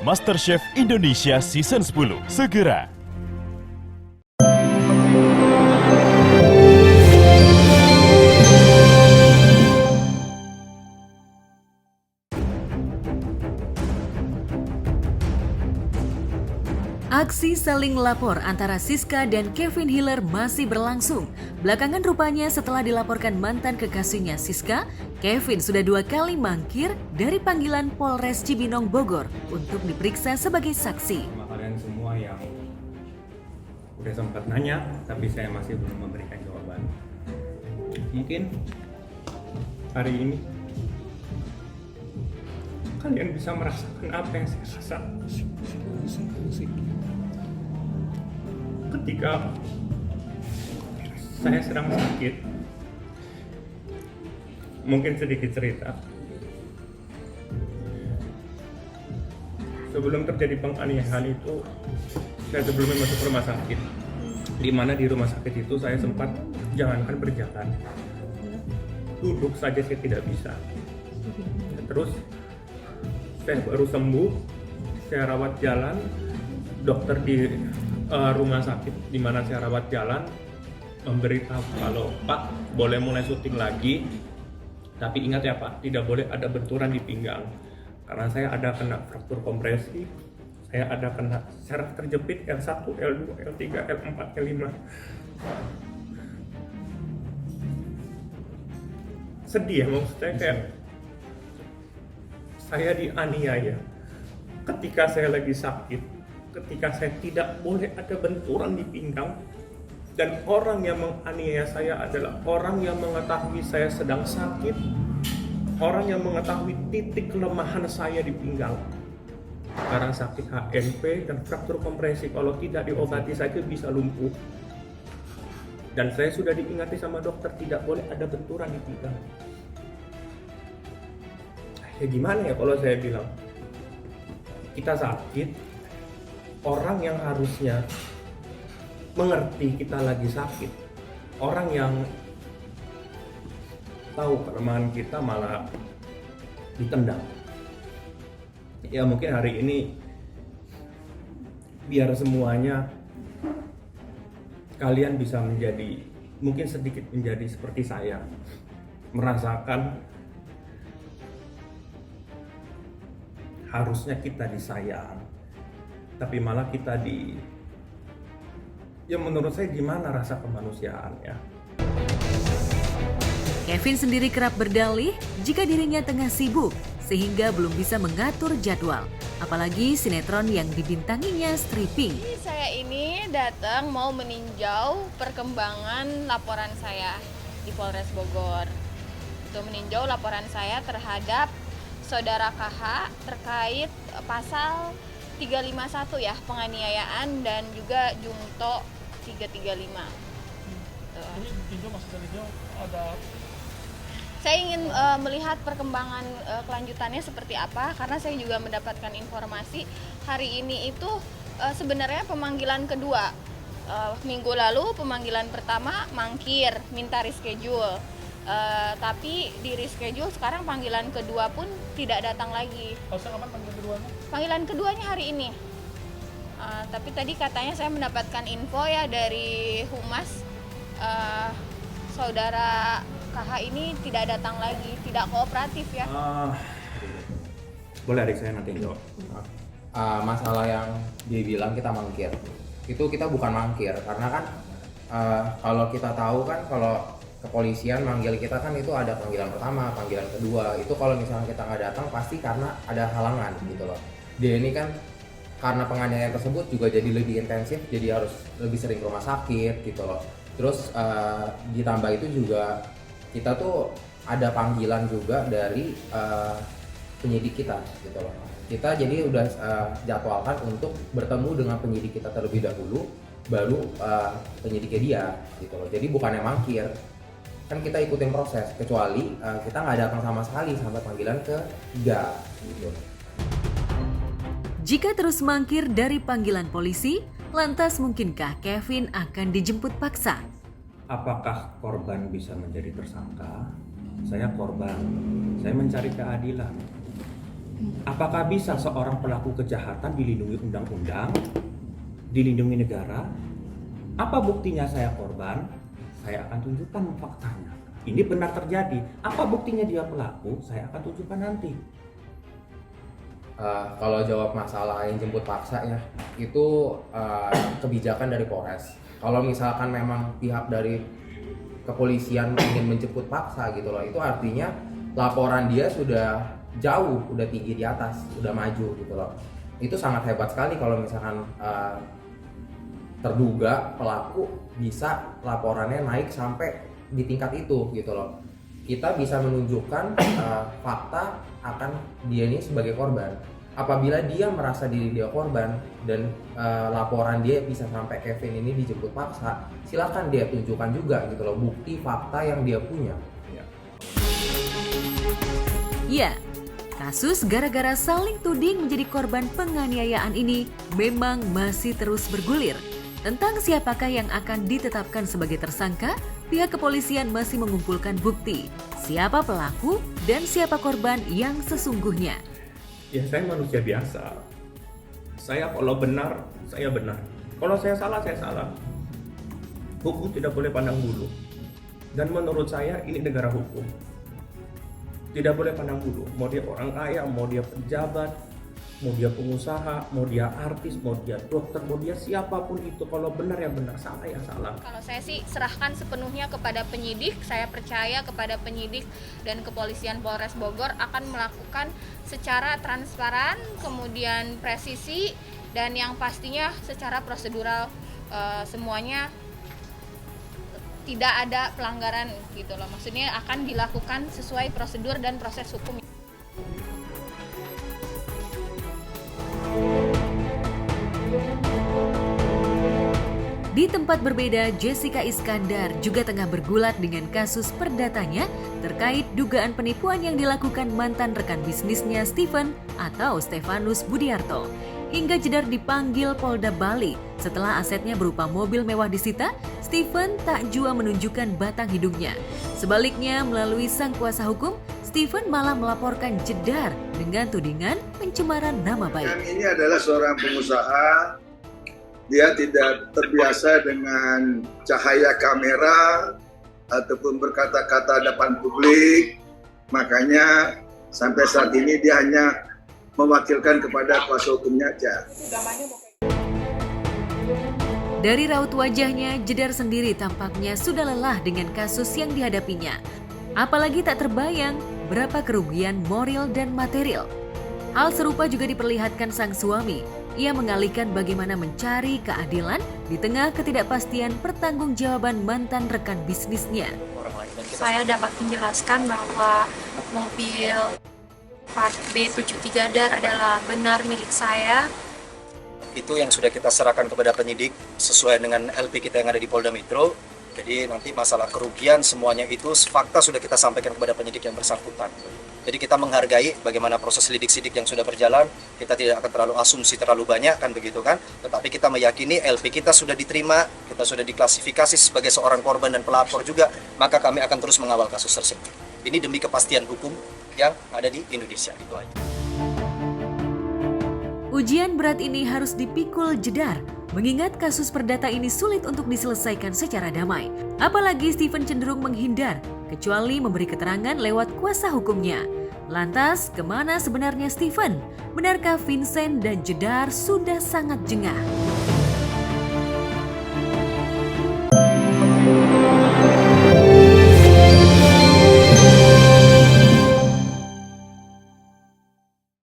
MasterChef Indonesia Season 10 segera. Aksi saling lapor antara Siska dan Kevin Hiller masih berlangsung. Belakangan rupanya setelah dilaporkan mantan kekasihnya Siska, Kevin sudah 2 kali mangkir dari panggilan Polres Cibinong Bogor untuk diperiksa sebagai saksi. Sama kalian semua yang udah sempat nanya, tapi saya masih belum memberikan jawaban. Mungkin hari ini kalian bisa merasakan apa yang saya rasa ketika saya sedang sakit. Mungkin sedikit cerita. Sebelum terjadi penganiayaan itu, saya sebelumnya masuk rumah sakit. Di mana di rumah sakit itu saya sempat jangankan berjalan, duduk saja saya tidak bisa. Terus saya baru sembuh, saya rawat jalan, dokter di rumah sakit di mana saya rawat jalan memberitahu kalau Pak boleh mulai syuting lagi, tapi ingat ya Pak, tidak boleh ada benturan di pinggang karena saya ada kena fraktur kompresi, saya ada kena saraf terjepit L1, L2, L3, L4, L5. Sedih ya, maksudnya kayak saya dianiaya ketika saya lagi sakit, ketika saya tidak boleh ada benturan di pinggang, dan orang yang menganiaya saya adalah orang yang mengetahui saya sedang sakit, orang yang mengetahui titik kelemahan saya di pinggang karena sakit HNP dan fraktur kompresi, kalau tidak diobati saja bisa lumpuh. Dan saya sudah diingati sama dokter tidak boleh ada benturan di pinggang. Ya gimana ya kalau saya bilang kita sakit, orang yang harusnya mengerti kita lagi sakit, orang yang tahu kelemahan kita malah ditendang. Ya mungkin hari ini biar semuanya kalian bisa menjadi, mungkin sedikit menjadi seperti saya, merasakan harusnya kita disayang, tapi malah kita ya menurut saya gimana rasa kemanusiaan ya. Kevin sendiri kerap berdalih jika dirinya tengah sibuk sehingga belum bisa mengatur jadwal, apalagi sinetron yang dibintanginya stripping. Saya ini datang mau meninjau perkembangan laporan saya di Polres Bogor. Untuk meninjau laporan saya terhadap saudara KH terkait pasal 351 ya, penganiayaan, dan juga Jungto 335. Ini tinjau, maksudnya tinjau ada. Saya ingin melihat perkembangan kelanjutannya seperti apa, karena saya juga mendapatkan informasi hari ini itu sebenarnya pemanggilan kedua. Minggu lalu pemanggilan pertama mangkir, minta reschedule. Tapi di reschedule sekarang panggilan kedua pun tidak datang lagi. Harusnya kapan panggilan keduanya? Panggilan keduanya hari ini. Tapi tadi katanya saya mendapatkan info ya dari Humas, saudara KH ini tidak datang lagi, tidak kooperatif ya. Boleh adik saya nanti jawab. Masalah yang dia bilang kita mangkir, itu kita bukan mangkir, karena kan kalau kita tahu kan kalau kepolisian manggil kita kan itu ada panggilan pertama, panggilan kedua. Itu kalau misalnya kita nggak datang pasti karena ada halangan gitu loh. Dia ini kan karena penganiayaan tersebut juga jadi lebih intensif, jadi harus lebih sering ke rumah sakit gitu loh. Terus ditambah itu juga kita tuh ada panggilan juga dari penyidik kita gitu loh. Kita jadi udah jadwalkan untuk bertemu dengan penyidik kita terlebih dahulu, baru penyidiknya dia gitu loh. Jadi bukannya mangkir, kan kita ikutin proses, kecuali kita nggak datang sama sekali sampai panggilan ketiga gitu. Jika terus mangkir dari panggilan polisi, lantas mungkinkah Kevin akan dijemput paksa? Apakah korban bisa menjadi tersangka? Saya korban, saya mencari keadilan. Apakah bisa seorang pelaku kejahatan dilindungi undang-undang, dilindungi negara? Apa buktinya saya korban? Saya akan tunjukkan faktanya. Ini benar terjadi. Apa buktinya dia pelaku? Saya akan tunjukkan nanti. Kalau jawab masalah yang jemput paksa ya, itu kebijakan dari Polres. Kalau misalkan memang pihak dari kepolisian ingin menjemput paksa gitu loh, itu artinya laporan dia sudah jauh, udah tinggi di atas, udah maju gitu loh. Itu sangat hebat sekali kalau misalkan terduga pelaku bisa laporannya naik sampai di tingkat itu gitu loh. Kita bisa menunjukkan fakta akan dia ini sebagai korban. Apabila dia merasa diri dia korban dan laporan dia bisa sampai Kevin ini dijemput paksa, silakan dia tunjukkan juga gitu loh bukti fakta yang dia punya. Ya, kasus gara-gara saling tuding menjadi korban penganiayaan ini memang masih terus bergulir. Tentang siapakah yang akan ditetapkan sebagai tersangka, pihak kepolisian masih mengumpulkan bukti. Siapa pelaku dan siapa korban yang sesungguhnya. Ya saya manusia biasa. Saya kalau benar, saya benar. Kalau saya salah, saya salah. Hukum tidak boleh pandang bulu. Dan menurut saya ini negara hukum. Tidak boleh pandang bulu. Mau dia orang kaya, mau dia pejabat, mau dia pengusaha, mau dia artis, mau dia dokter, mau dia siapapun itu. Kalau benar ya benar, salah ya salah. Kalau saya sih serahkan sepenuhnya kepada penyidik. Saya percaya kepada penyidik dan kepolisian Polres Bogor akan melakukan secara transparan, kemudian presisi, dan yang pastinya secara prosedural semuanya tidak ada pelanggaran gitu loh. Maksudnya akan dilakukan sesuai prosedur dan proses hukum. Di tempat berbeda, Jessica Iskandar juga tengah bergulat dengan kasus perdatanya terkait dugaan penipuan yang dilakukan mantan rekan bisnisnya Stephen atau Stefanus Budiarto. Hingga jedar dipanggil Polda Bali setelah asetnya berupa mobil mewah disita, Stephen tak jua menunjukkan batang hidungnya. Sebaliknya, melalui sang kuasa hukum, Stephen malah melaporkan jedar dengan tudingan pencemaran nama baik. Yang ini adalah seorang pengusaha. Dia tidak terbiasa dengan cahaya kamera ataupun berkata-kata depan publik. Makanya sampai saat ini dia hanya mewakilkan kepada kuasa hukumnya aja. Dari raut wajahnya, jedar sendiri tampaknya sudah lelah dengan kasus yang dihadapinya. Apalagi tak terbayang berapa kerugian moral dan material. Hal serupa juga diperlihatkan sang suami. Ia mengalihkan bagaimana mencari keadilan di tengah ketidakpastian pertanggungjawaban mantan rekan bisnisnya. Saya dapat menjelaskan bahwa mobil Part B73 DAR adalah benar milik saya. Itu yang sudah kita serahkan kepada penyidik sesuai dengan LP kita yang ada di Polda Metro. Jadi nanti masalah kerugian semuanya itu fakta sudah kita sampaikan kepada penyidik yang bersangkutan. Jadi kita menghargai bagaimana proses lidik-sidik yang sudah berjalan. Kita tidak akan terlalu asumsi terlalu banyak kan begitu kan. Tetapi kita meyakini LP kita sudah diterima, kita sudah diklasifikasi sebagai seorang korban dan pelapor juga. Maka kami akan terus mengawal kasus tersebut. Ini demi kepastian hukum yang ada di Indonesia. Itu aja. Ujian berat ini harus dipikul jedar, mengingat kasus perdata ini sulit untuk diselesaikan secara damai. Apalagi Stephen cenderung menghindar, kecuali memberi keterangan lewat kuasa hukumnya. Lantas, kemana sebenarnya Stephen? Benarkah Vincent dan jedar sudah sangat jengah?